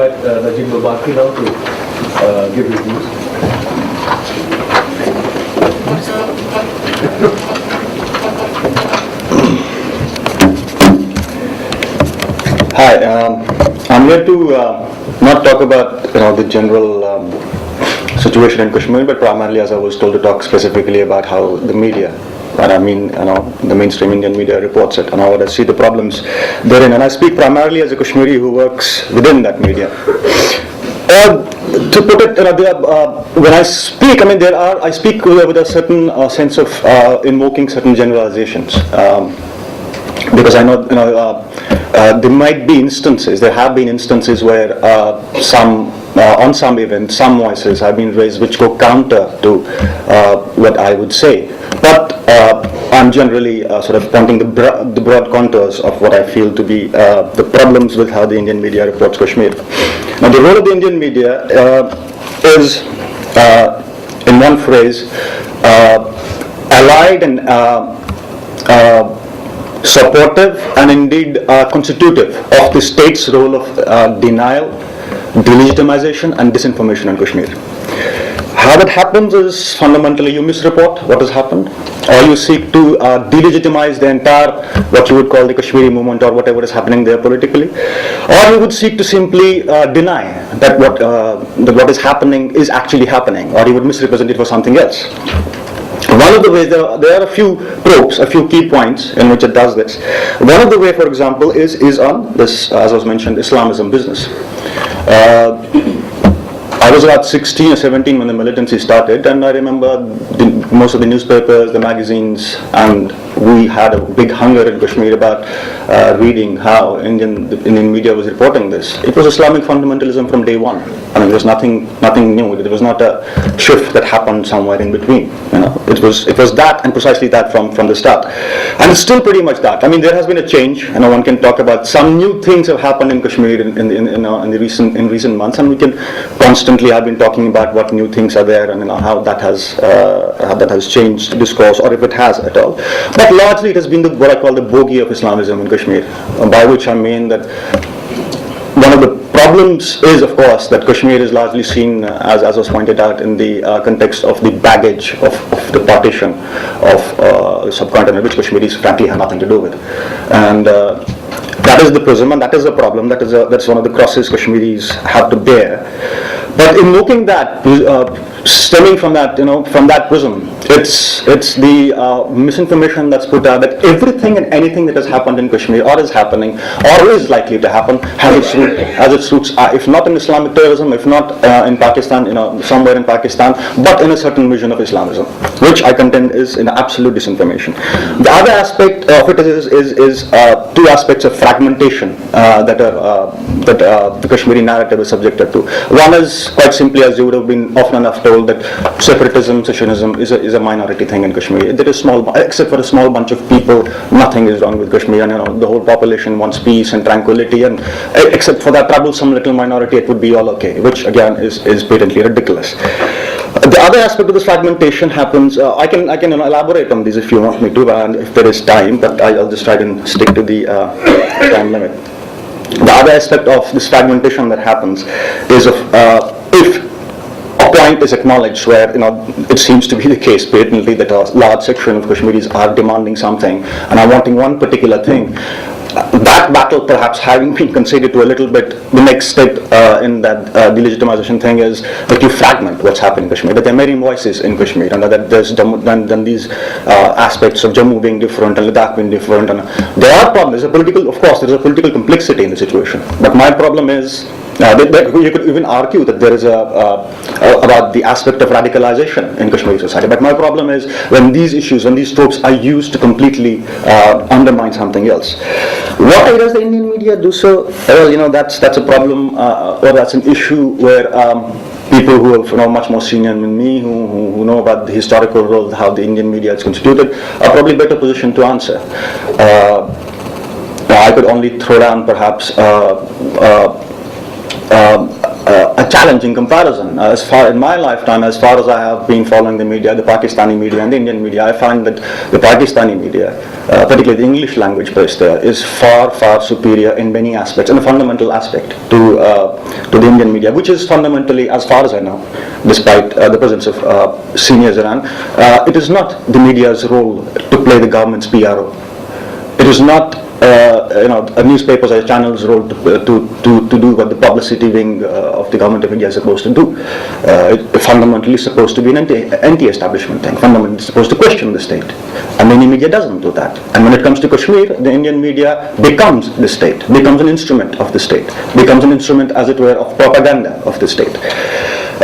Najib Babaki now to give his views. Hi, I'm here to not talk about the general situation in Kashmir, but primarily, as I was told, to talk specifically about how the media, and I mean the mainstream Indian media reports it, and how I see the problems therein. And I speak primarily as a Kashmiri who works within that media. To put it, when I speak, I speak with a certain sense of invoking certain generalizations, because I know, there might be instances, there have been instances where on some events, some voices have been raised which go counter to what I would say. But I'm generally sort of pointing the broad contours of what I feel to be the problems with how the Indian media reports Kashmir. Now, the role of the Indian media is, in one phrase, allied and supportive and indeed constitutive of the state's role of denial, delegitimization and disinformation in Kashmir. How it happens is fundamentally you misreport what has happened, or you seek to delegitimize the entire, what you would call the Kashmiri movement or whatever is happening there politically, or you would seek to simply deny that what is happening is actually happening, or you would misrepresent it for something else. One of the ways, there are a few tropes, a few key points in which it does this. One of the way, for example, is on this, as was mentioned, Islamism business. I was about 16 or 17 when the militancy started, and I remember most of the newspapers, the magazines, and we had a big hunger in Kashmir about reading how Indian media was reporting this. It was Islamic fundamentalism from day one. There was nothing new. There was not a shift that happened somewhere in between. It was that, and precisely that from the start. And it's still pretty much that. There has been a change. One can talk about some new things have happened in Kashmir in recent months, and we can constantly have been talking about what new things are there and how that has changed discourse, or if it has at all. But largely it has been what I call the bogey of Islamism in Kashmir, by which I mean that one of the problems is, of course, that Kashmir is largely seen, as was pointed out, in the context of the baggage of the partition of subcontinent, which Kashmiris frankly have nothing to do with. And that is the prism, and that is a problem. That's one of the crosses Kashmiris have to bear. But invoking that, stemming from that prism, it's the misinformation that's put out that everything and anything that has happened in Kashmir, or is happening, or is likely to happen, has its roots, if not in Islamic terrorism, if not in Pakistan, somewhere in Pakistan, but in a certain vision of Islamism, which I contend is in absolute disinformation. The other aspect of it is two aspects of fragmentation that the Kashmiri narrative is subjected to. One is quite simply, as you would have been often enough told, that separatism, secessionism is a minority thing in Kashmir. There is except for a small bunch of people, nothing is wrong with Kashmir, and the whole population wants peace and tranquility, and except for that troublesome little minority, it would be all okay, which again is patently ridiculous. The other aspect of this fragmentation happens, I can elaborate on these if you want me to, and if there is time, but I'll just try to stick to the time limit. The other aspect of this fragmentation that happens is if a point is acknowledged where it seems to be the case patently that a large section of Kashmiris are demanding something and are wanting one particular thing, that battle perhaps having been conceded to a little bit, the next step in that delegitimization thing is that you fragment what's happening in Kashmir, that there are many voices in Kashmir, and that there's then these aspects of Jammu being different and Ladakh being different, and there are problems. There's a political complexity in the situation, but my problem is you could even argue that there is about the aspect of radicalization in Kashmiri society, but my problem is when these issues, when these tropes are used to completely undermine something else. Why does the Indian media do so? Well, that's a problem, or that's an issue where people who are much more senior than me, who know about the historical role, how the Indian media is constituted, are probably better positioned to answer. I could only throw down perhaps a challenging comparison. As far in my lifetime, as far as I have been following the media, the Pakistani media and the Indian media, I find that the Pakistani media particularly the English language press there, is far, far superior in many aspects, in a fundamental aspect to the Indian media, which is fundamentally, as far as I know, despite the presence of seniors around, it is not the media's role to play the government's PRO. It is not a newspapers or channels' role to do what the publicity wing of the government of India is supposed to do. It fundamentally is supposed to be an anti-establishment thing. Fundamentally is supposed to question the state, and the Indian media doesn't do that. And when it comes to Kashmir, the Indian media becomes the state, becomes an instrument of the state, becomes an instrument, as it were, of propaganda of the state.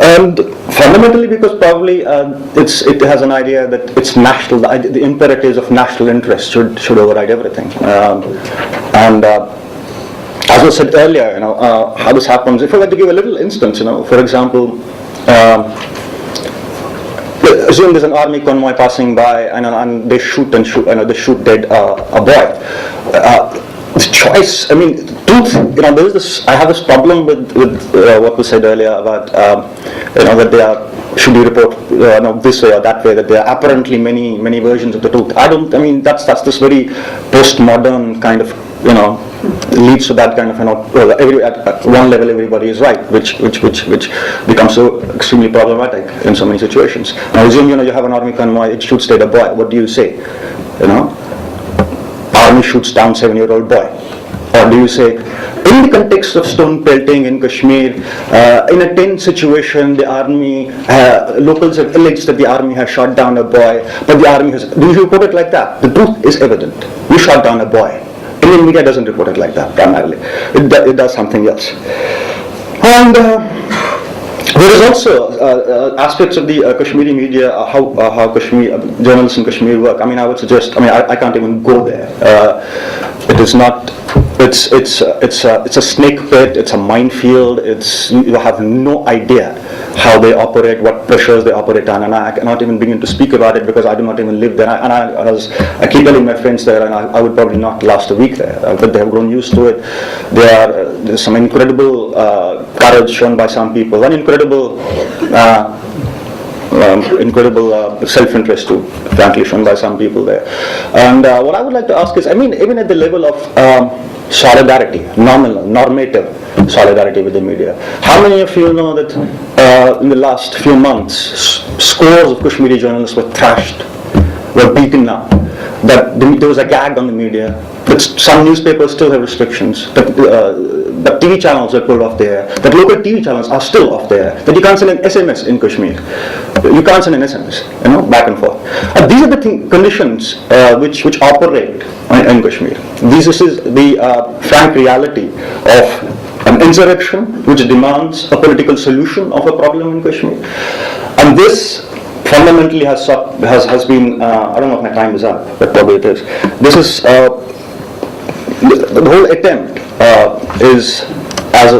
And fundamentally, because probably it has an idea that it's national, the imperatives of national interest should override everything. As I said earlier, how this happens. If I were to give a little instance, for example, assume there's an army convoy passing by, and they shoot dead a boy. The choice, truth, there is I have this problem with what was said earlier about, that they are, should you report this way or that way, that there are apparently many versions of the truth. That's this very postmodern kind of, leads to that kind of, at one level everybody is right, which becomes so extremely problematic in so many situations. Now assume, you have an army convoy, it shoots dead a boy, what do you say? Army shoots down 7-year-old boy. Or do you say, in the context of stone pelting in Kashmir, in a tense situation, the army, locals have alleged that the army has shot down a boy, but the army has, do you report it like that? The truth is evident. You shot down a boy. Indian media doesn't report it like that, primarily. It does something else. And there is also aspects of the Kashmiri media, how Kashmir journalists in Kashmir work. I would suggest, I can't even go there. It is not. It's a snake pit. It's a minefield. You have no idea how they operate, what pressures they operate on, and I cannot even begin to speak about it because I do not even live there. I keep telling my friends there, and I would probably not last a week there, but they have grown used to it. There's some incredible courage shown by some people, and incredible self-interest too, frankly, shown by some people there. And what I would like to ask is, even at the level of solidarity, normative solidarity with the media, how many of you know that in the last few months, scores of Kashmiri journalists were thrashed, were beaten up, that there was a gag on the media, that some newspapers still have restrictions, that TV channels are pulled off the air, that local TV channels are still off the air, that you can't send an SMS in Kashmir. You can't send an SMS, back and forth. These are the conditions which operate in Kashmir. This is the frank reality of an insurrection which demands a political solution of a problem in Kashmir. And this fundamentally has been, I don't know if my time is up, but probably it is. This is, the whole attempt is as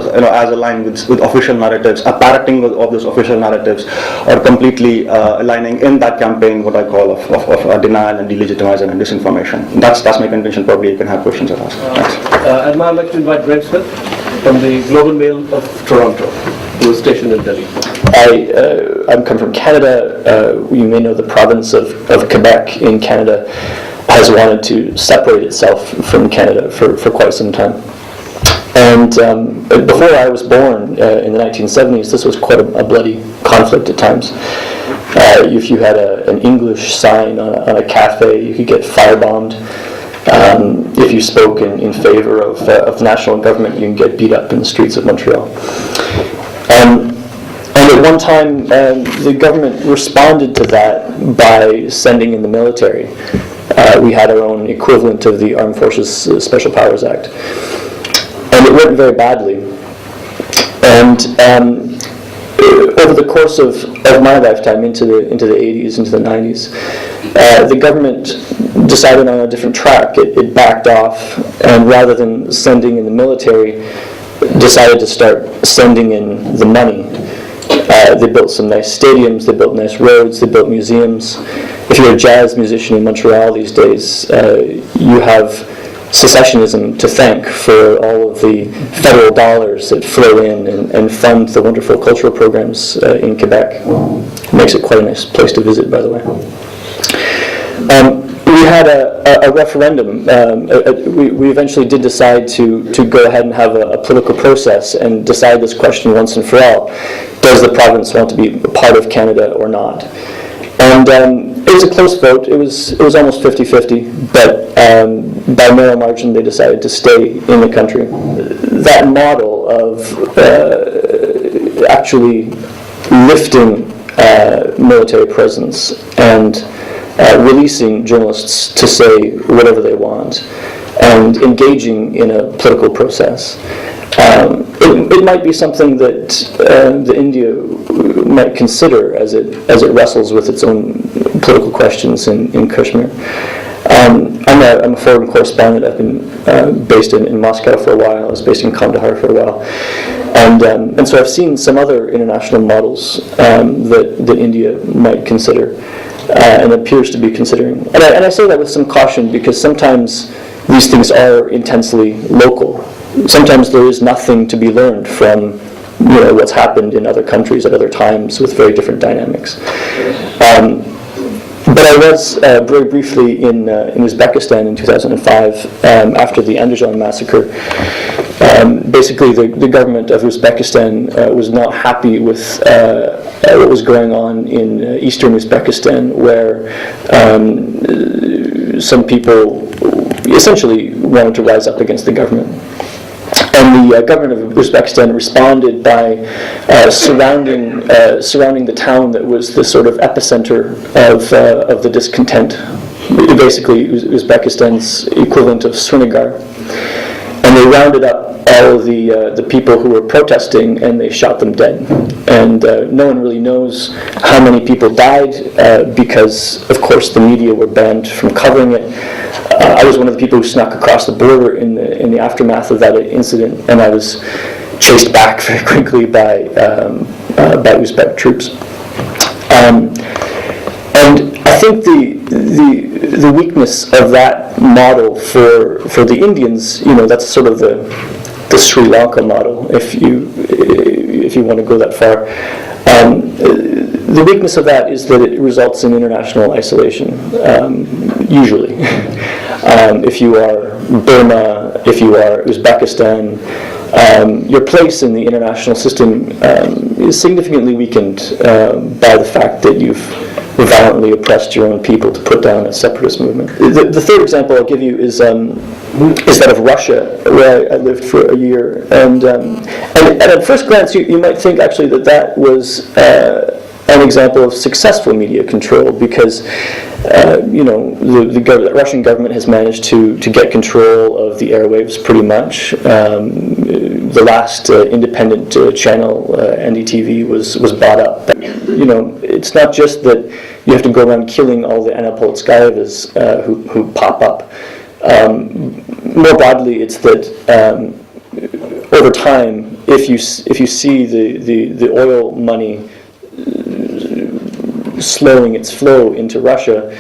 aligned with official narratives, a parroting of those official narratives, or completely aligning in that campaign what I call of denial and delegitimizing and disinformation. That's my contention. Probably you can have questions or ask. I'd now like to invite Greg Smith from the Global Mail of Toronto, who is stationed in Delhi. I'm come from Canada. You may know the province of Quebec in Canada has wanted to separate itself from Canada for quite some time. And before I was born in the 1970s, this was quite a bloody conflict at times. If you had an English sign on a cafe, you could get firebombed. If you spoke in favor of national government, you can get beat up in the streets of Montreal. And at one time, the government responded to that by sending in the military. We had our own equivalent of the Armed Forces Special Powers Act. And it went very badly. And over the course of my lifetime, into the 80s, into the 90s, the government decided on a different track. It backed off, and rather than sending in the military, decided to start sending in the money. They built some nice stadiums, they built nice roads, they built museums. If you're a jazz musician in Montreal these days, you have secessionism to thank for all of the federal dollars that flow in and fund the wonderful cultural programs in Quebec. It makes it quite a nice place to visit, by the way. we had a referendum. We eventually did decide to go ahead and have a political process and decide this question once and for all. Does the province want to be a part of Canada or not? And it was a close vote. It was almost 50-50, but by narrow margin they decided to stay in the country. That model of actually lifting military presence and releasing journalists to say whatever they want and engaging in a political process. It might be something that India might consider as it wrestles with its own political questions in Kashmir. I'm a foreign correspondent. I've been based in Moscow for a while. I was based in Kandahar for a while, and so I've seen some other international models that India might consider and appears to be considering. And I say that with some caution because sometimes these things are intensely local. Sometimes there is nothing to be learned from what's happened in other countries at other times with very different dynamics. But I was very briefly in Uzbekistan in 2005 after the Andijan massacre. Basically, the government of Uzbekistan was not happy with what was going on in eastern Uzbekistan, where some people essentially wanted to rise up against the government. And the government of Uzbekistan responded by surrounding the town that was the sort of epicenter of the discontent, basically Uzbekistan's equivalent of Srinagar. And they rounded up all of the people who were protesting and they shot them dead. And no one really knows how many people died because, of course, the media were banned from covering it. I was one of the people who snuck across the border in the aftermath of that incident, and I was chased back very quickly by Uzbek troops. And I think the weakness of that model for the Indians, that's sort of the Sri Lanka model, if you want to go that far. The weakness of that is that it results in international isolation, usually. If you are Burma, if you are Uzbekistan, your place in the international system is significantly weakened by the fact that you've violently oppressed your own people to put down a separatist movement. The third example I'll give you is that of Russia, where I lived for a year. And at first glance, you might think actually that was an example of successful media control because the Russian government has managed to get control of the airwaves pretty much. The last independent channel, NDTV, was bought up. It's not just that you have to go around killing all the Anna Politskayevas who pop up. More broadly, it's that over time, if you see the oil money slowing its flow into Russia,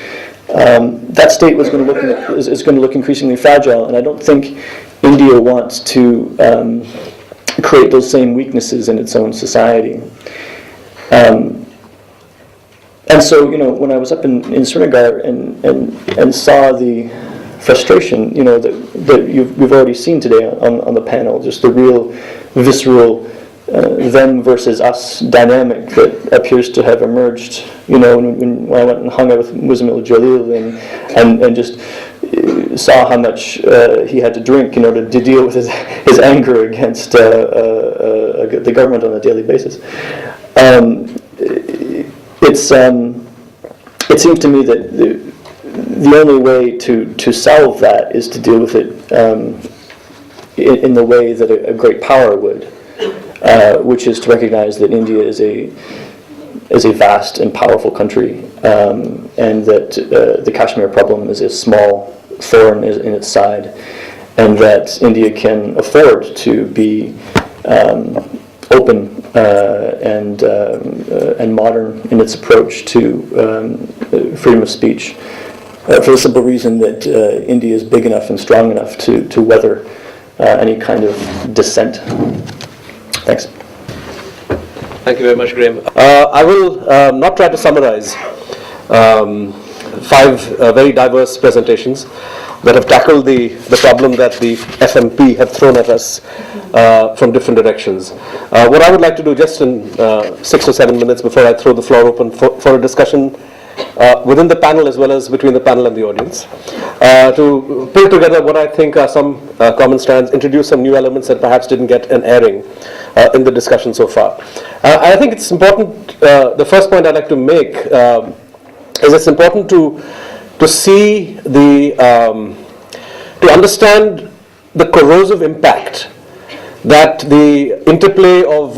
that state is going to look increasingly fragile, and I don't think India wants to create those same weaknesses in its own society. And so, when I was up in Srinagar and saw the frustration, that we've already seen today on the panel, just the real visceral them versus us dynamic that appears to have emerged. When I went and hung out with Muzamil Jalil and just saw how much he had to drink in order to deal with his anger against the government on a daily basis. It seems to me that the only way to solve that is to deal with it in the way that a great power would, which is to recognize that India is a vast and powerful country, and that the Kashmir problem is a small thorn in its side, and that India can afford to be open and modern in its approach to freedom of speech, for the simple reason that India is big enough and strong enough to weather any kind of dissent. Thanks. Thank you very much, Graham. I will not try to summarize 5 very diverse presentations that have tackled the problem that the FMP have thrown at us from different directions. What I would like to do just in 6 or 7 minutes before I throw the floor open for a discussion within the panel as well as between the panel and the audience, to pull together what I think are some common strands, introduce some new elements that perhaps didn't get an airing in the discussion so far. I think it's important, the first point I'd like to make is it's important to see to understand the corrosive impact that the interplay of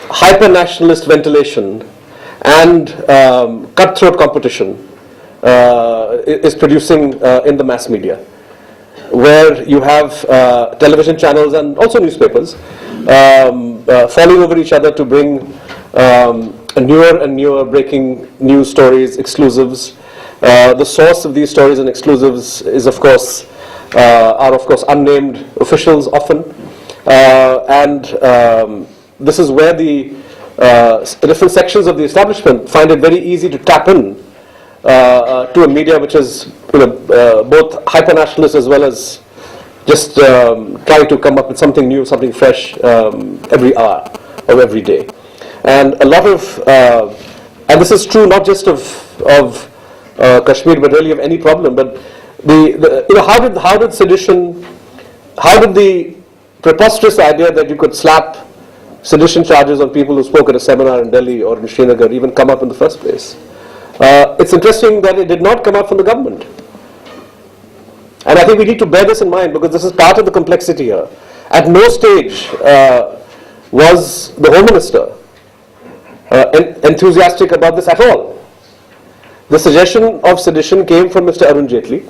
hyper-nationalist ventilation and cutthroat competition is producing in the mass media, where you have television channels and also newspapers falling over each other to bring newer and newer breaking news stories, exclusives. The source of these stories and exclusives is, of course, are of course unnamed officials often, and this is where the different sections of the establishment find it very easy to tap in to a media which is both hyper-nationalist as well as just trying to come up with something new, something fresh every hour or every day. And a lot of, and this is true not just of Kashmir, but really of any problem. But how did sedition, how did the preposterous idea that you could slap sedition charges on people who spoke at a seminar in Delhi or in Srinagar even come up in the first place? It's interesting that it did not come up from the government. And I think we need to bear this in mind because this is part of the complexity here. At no stage was the Home Minister enthusiastic about this at all. The suggestion of sedition came from Mr. Arun Jaitley,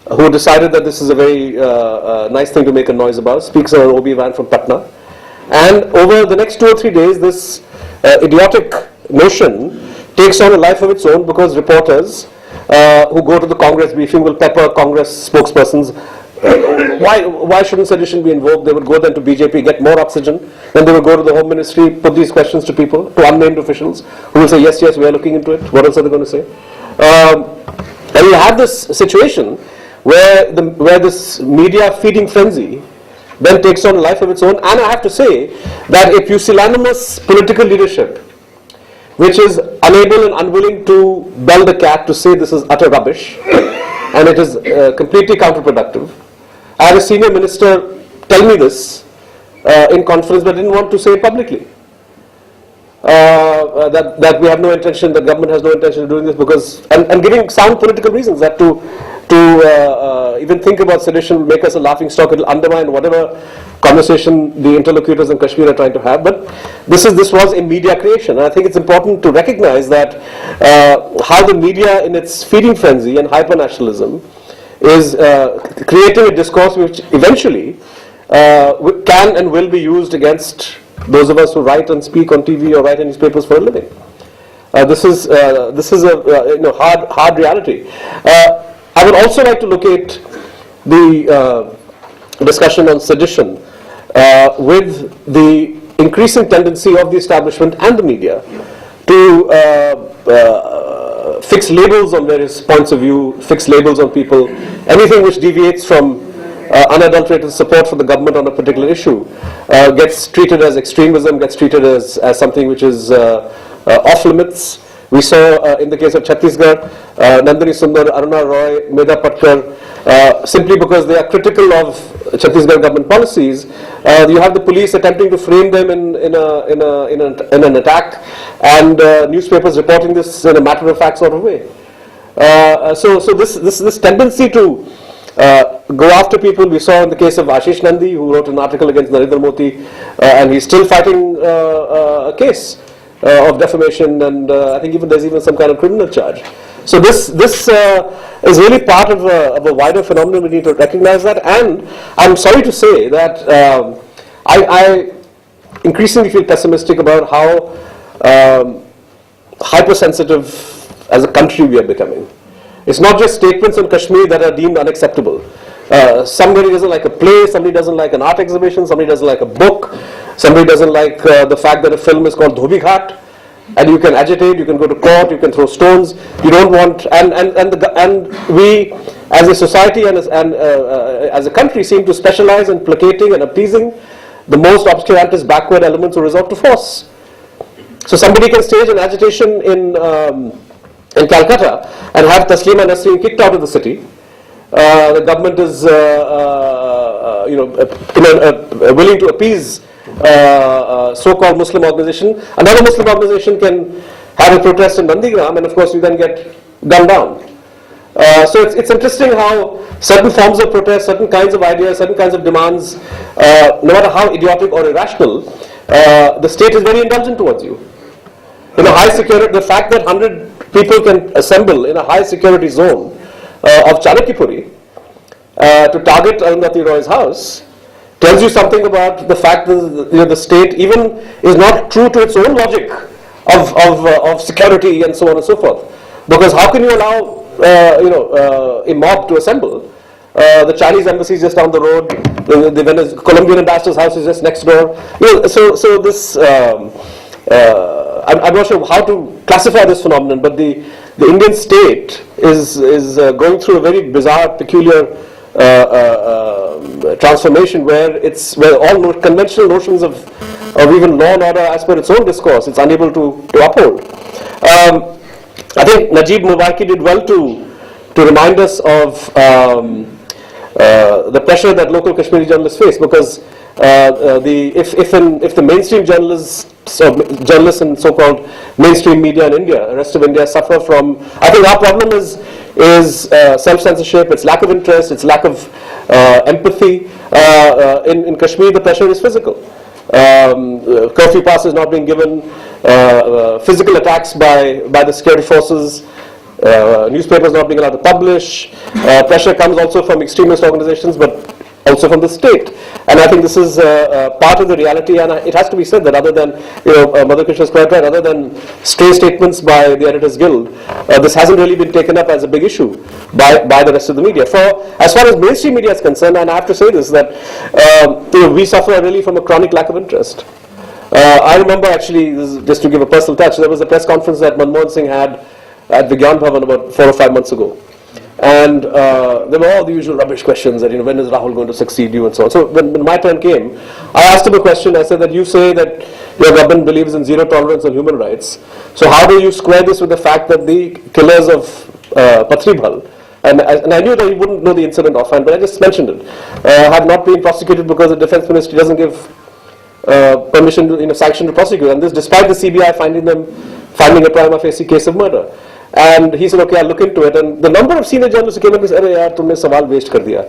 who decided that this is a very nice thing to make a noise about, speaks on an OB van from Patna. And over the next 2 or 3 days, this idiotic notion takes on a life of its own because reporters who go to the Congress briefing will pepper Congress spokespersons. Why shouldn't sedition be invoked? They would go then to BJP, get more oxygen. Then they would go to the Home Ministry, put these questions to people, to unnamed officials, who will say, yes, yes, we are looking into it. What else are they going to say? And you have this situation where this media feeding frenzy then takes on a life of its own. And I have to say that a pusillanimous political leadership, which is unable and unwilling to bell the cat to say this is utter rubbish, and it is completely counterproductive. I had a senior minister tell me this in conference, but didn't want to say it publicly. That we have no intention, the government has no intention of doing this because, and giving sound political reasons that to even think about sedition will make us a laughing stock. It will undermine whatever conversation the interlocutors in Kashmir are trying to have. But this was a media creation, and I think it's important to recognize that how the media, in its feeding frenzy and hyper-nationalism, is creating a discourse which eventually can and will be used against those of us who write and speak on TV or write in newspapers for a living. This is a hard reality. I would also like to locate the discussion on sedition with the increasing tendency of the establishment and the media to fix labels on various points of view, fix labels on people. Anything which deviates from unadulterated support for the government on a particular issue gets treated as extremism, gets treated as something which is off limits. We saw in the case of Chhattisgarh, Nandini Sundar, Aruna Roy, Medha Patkar, simply because they are critical of Chhattisgarh government policies, you have the police attempting to frame them in an attack, and newspapers reporting this in a matter-of-fact sort of way. So this tendency to go after people, we saw in the case of Ashish Nandi, who wrote an article against Narendra Modi, and he's still fighting a case of defamation, and I think there's even some kind of criminal charge. So this is really part of a wider phenomenon. We need to recognize that, and I'm sorry to say that I increasingly feel pessimistic about how hypersensitive as a country we are becoming. It's not just statements on Kashmir that are deemed unacceptable. Somebody doesn't like a play, somebody doesn't like an art exhibition, somebody doesn't like a book, somebody doesn't like the fact that a film is called Dhobi Ghat, and you can agitate, you can go to court, you can throw stones. You don't want, and we as a society and as a country seem to specialize in placating and appeasing the most obscurantist, backward elements who resort to force. So somebody can stage an agitation in Calcutta and have Taslima Nasreen kicked out of the city. The government is willing to appease so-called Muslim organization. Another Muslim organization can have a protest in Nandigram, and of course you then get gunned down. So it's interesting how certain forms of protest, certain kinds of ideas, certain kinds of demands, no matter how idiotic or irrational, the state is very indulgent towards you. In a high security, the fact that 100 people can assemble in a high security zone of Chanakyapuri to target Arundhati Roy's house tells you something about the fact that the state even is not true to its own logic of security and so on and so forth. Because how can you allow a mob to assemble? The Chinese embassy is just down the road. The Colombian ambassador's house is just next door. So this. I'm not sure how to classify this phenomenon, but the Indian state is going through a very bizarre, peculiar transformation where all conventional notions of even law and order as per its own discourse, it's unable to uphold. I think Najib Mubarak did well to remind us of the pressure that local Kashmiri journalists face, because if the mainstream journalists and so-called mainstream media in India, the rest of India, suffer from, I think our problem is self-censorship, it's lack of interest, it's lack of empathy. In Kashmir, the pressure is physical. Curfew pass is not being given, physical attacks by the security forces, newspapers not being allowed to publish. Pressure comes also from extremist organizations, but also from the state. And I think this is part of the reality, and it has to be said that other than, Mother Krishna is quite right, other than stray statements by the Editors Guild, this hasn't really been taken up as a big issue by the rest of the media. As far as mainstream media is concerned, and I have to say this, that we suffer really from a chronic lack of interest. I remember actually, just to give a personal touch, there was a press conference that Manmohan Singh had at Vigyan Bhavan about 4 or 5 months ago. And there were all the usual rubbish questions that, when is Rahul going to succeed you and so on. So when my turn came, I asked him a question. I said that you say that your government believes in zero tolerance on human rights. So how do you square this with the fact that the killers of Pathribhal, and I knew that he wouldn't know the incident offhand, but I just mentioned it, have not been prosecuted because the Defense Ministry doesn't give permission, sanction to prosecute. And this despite the CBI finding a prima facie case of murder. And he said, okay, I'll look into it. And the number of senior journalists who came up and said, "Arey yaar, tumne sawal waste kar diya."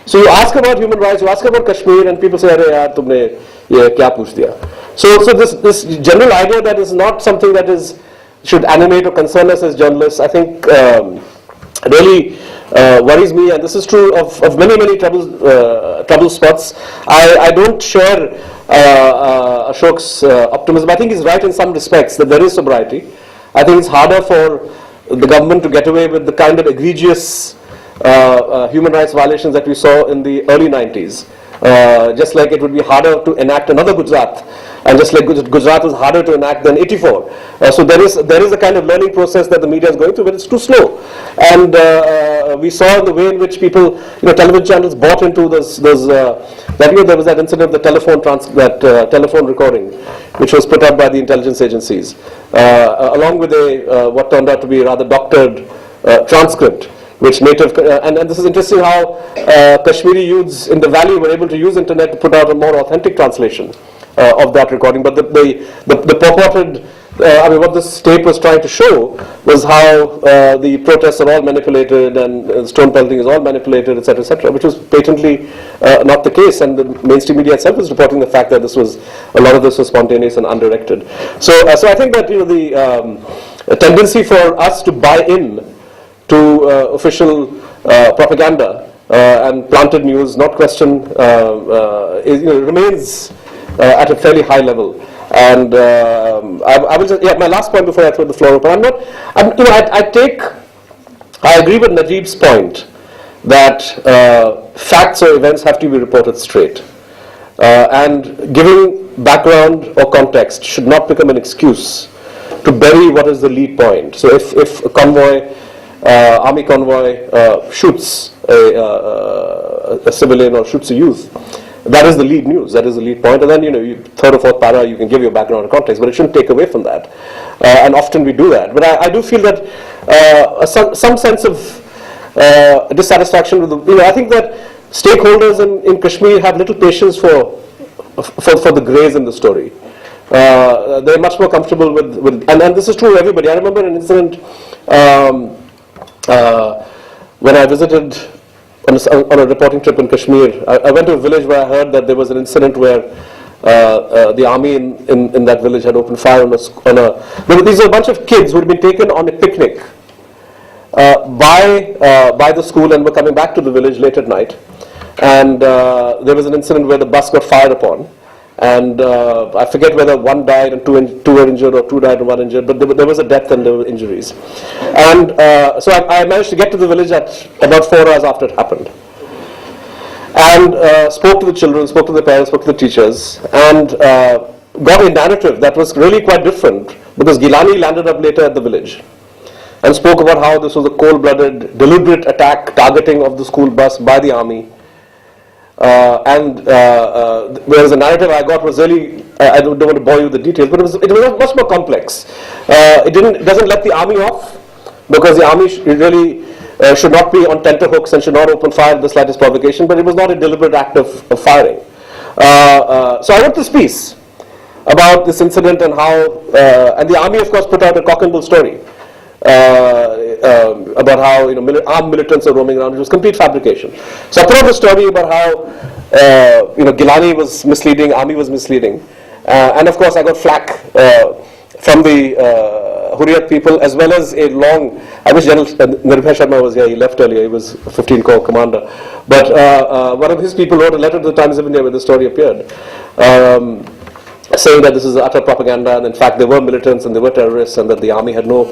So you ask about human rights, you ask about Kashmir, and people say, "Arey yaar, tumne ye kya pooch diya." So this general idea that is not something that should animate or concern us as journalists, I think really worries me. And this is true of many trouble spots. I don't share Ashok's optimism. I think he's right in some respects that there is sobriety. I think it's harder for the government to get away with the kind of egregious human rights violations that we saw in the early 90s. Just like it would be harder to enact another Gujarat, and just like Gujarat was harder to enact than 84. So there is a kind of learning process that the media is going through, but it's too slow. And we saw the way in which people, television channels bought into there was that incident of the telephone recording, which was put up by the intelligence agencies, along with what turned out to be a rather doctored transcript, which and this is interesting how Kashmiri youths in the valley were able to use internet to put out a more authentic translation of that recording. But the purported, what this tape was trying to show was how the protests are all manipulated and stone pelting is all manipulated, etc., which was patently not the case. And the mainstream media itself is reporting the fact that a lot of this was spontaneous and undirected. So I think that the tendency for us to buy in to official propaganda and planted news, not question, remains at a fairly high level. And I will just, my last point before I throw the floor open. I agree with Najib's point that facts or events have to be reported straight. And giving background or context should not become an excuse to bury what is the lead point. So if a convoy, army convoy shoots a civilian or shoots a youth, that is the lead news, that is the lead point, and then third or fourth para you can give your background and context, but it shouldn't take away from that, and often we do that. But I do feel that some sense of dissatisfaction with I think that stakeholders in Kashmir have little patience for the greys in the story. They're much more comfortable with and this is true of everybody. I remember an incident when I visited on a reporting trip in Kashmir. I went to a village where I heard that there was an incident where the army in that village had opened fire on these are a bunch of kids who had been taken on a picnic by the school and were coming back to the village late at night, and there was an incident where the bus got fired upon, and I forget whether one died and two were injured, or two died and one injured, but there was a death and there were injuries. And so I managed to get to the village at about 4 hours after it happened, and spoke to the children, spoke to the parents, spoke to the teachers, and got a narrative that was really quite different, because Gilani landed up later at the village and spoke about how this was a cold-blooded, deliberate attack, targeting of the school bus by the army. Whereas the narrative I got was really, I don't want to bore you with the details, but it was much more complex. It doesn't let the army off, because the army really should not be on tenterhooks and should not open fire at the slightest provocation, but it was not a deliberate act of firing. So I wrote this piece about this incident and how, and the army of course put out a cock and bull story about how armed militants are roaming around. It was complete fabrication. So I put out a story about how Gilani was misleading, army was misleading, and of course I got flack from the Hurriyat people, as well as a long. I wish General Nirbhay Sharma was here. He left earlier. He was 15 Corps commander. But one of his people wrote a letter to the Times of India where the story appeared, saying that this is utter propaganda, and in fact there were militants and there were terrorists, and that the army had no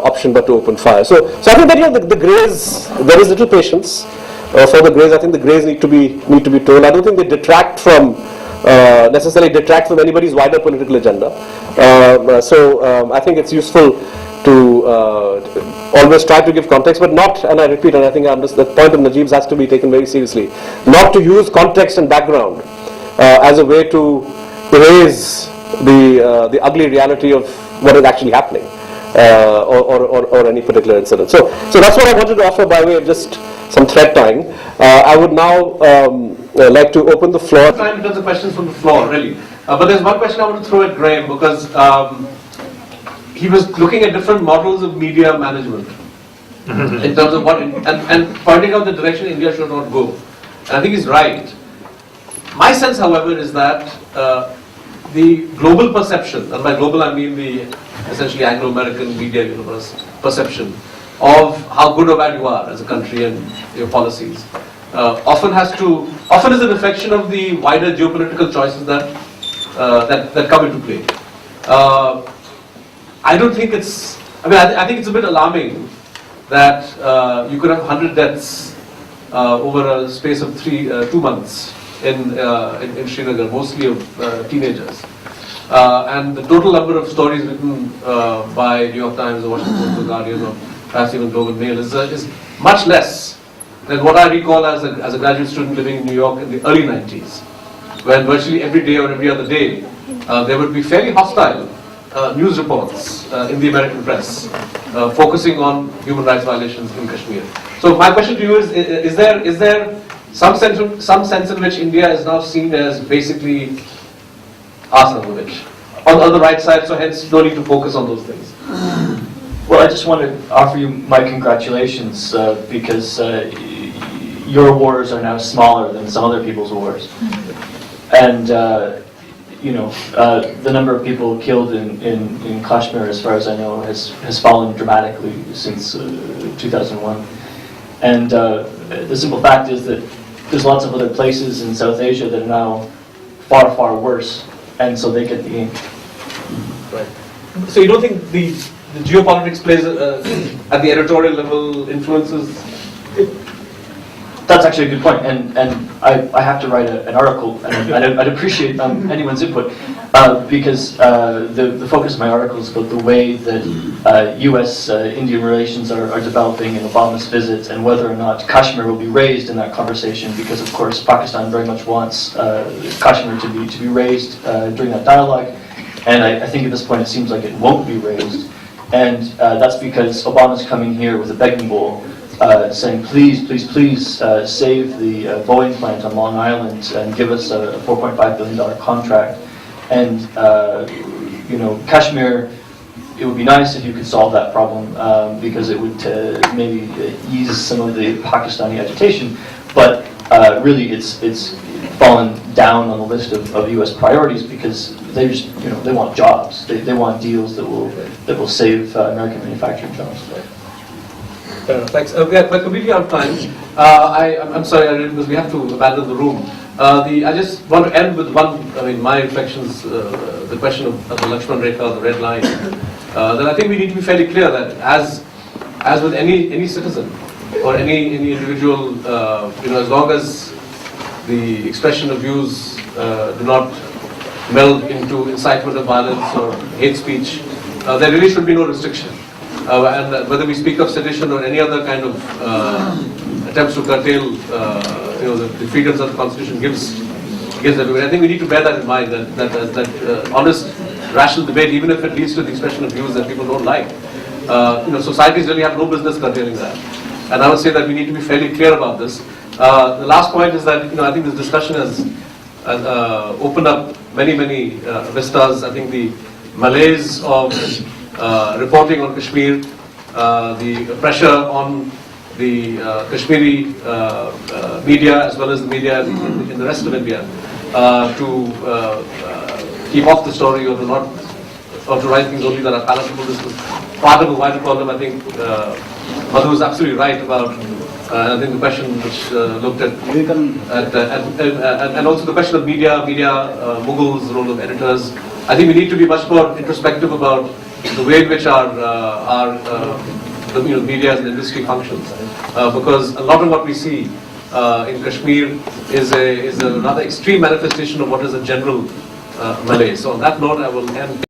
option but to open fire. So I think that the Greys, there is little patience for the Greys. I think the Greys need to be told. I don't think they necessarily detract from anybody's wider political agenda. So I think it's useful to always try to give context, but not, and I repeat, and I think the point of Najib's has to be taken very seriously, not to use context and background as a way to erase the ugly reality of what is actually happening, or any particular incident. So that's what I wanted to offer by way of just some thread tying. I would now like to open the floor. Time in terms of questions from the floor, really. But there's one question I want to throw at Graham, because he was looking at different models of media management in terms of what, and pointing out the direction India should not go. And I think he's right. My sense, however, is that the global perception, and by global I mean the essentially Anglo-American media universe perception of how good or bad you are as a country and your policies, often is a reflection of the wider geopolitical choices that come into play. I don't think it's. I think it's a bit alarming that you could have 100 deaths over a space of 2 months in Srinagar, mostly of teenagers, and the total number of stories written by New York Times, the Washington Post, the Guardian, or perhaps even Global Mail is much less than what I recall as a graduate student living in New York in the early 90s, when virtually every day or every other day there would be fairly hostile news reports in the American press focusing on human rights violations in Kashmir. So my question to you is there some sense in which India is now seen as basically Azadi on the right side, so hence no need to focus on those things? Well, I just want to offer you my congratulations because your wars are now smaller than some other people's wars, and the number of people killed in Kashmir, as far as I know, has fallen dramatically since 2001. And the simple fact is that there's lots of other places in South Asia that are now far, far worse, and so they get the ink. Right. So you don't think the geopolitics plays at the editorial level influences? That's actually a good point, and I have to write an article, and I'd appreciate anyone's input, because the focus of my article is about the way that U.S.-Indian relations are developing in Obama's visit, and whether or not Kashmir will be raised in that conversation, because of course Pakistan very much wants Kashmir to be raised during that dialogue, and I think at this point it seems like it won't be raised, and that's because Obama's coming here with a begging bowl, saying, please, please, please save the Boeing plant on Long Island and give us a $4.5 billion contract. And, Kashmir, it would be nice if you could solve that problem because it would maybe ease some of the Pakistani agitation. But really, it's fallen down on the list of U.S. priorities because they just, they want jobs. They want deals that will save American manufacturing jobs. Thanks. We're completely out of time. I'm sorry, because we have to abandon the room. I just want to end with my reflections, the question of the Lakshman Rekha, the red line. Then I think we need to be fairly clear that as with any citizen or any individual, as long as the expression of views do not meld into incitement of violence or hate speech, there really should be no restriction. And whether we speak of sedition or any other kind of attempts to curtail, the freedoms that the Constitution gives everybody, I think we need to bear that in mind. That honest, rational debate, even if it leads to the expression of views that people don't like, societies really have no business curtailing that. And I would say that we need to be fairly clear about this. The last point is that I think this discussion has opened up many vistas. I think the malaise of reporting on Kashmir, the pressure on the Kashmiri media as well as the media in the rest of India to keep off the story or to write things only that are palatable. This was part of a wider problem. I think Madhu is absolutely right about I think the question which looked at and also the question of media Mughals, the role of editors. I think we need to be much more introspective about the way in which our media as an industry functions, because a lot of what we see in Kashmir is a rather extreme manifestation of what is a general malaise. So on that note, I will end.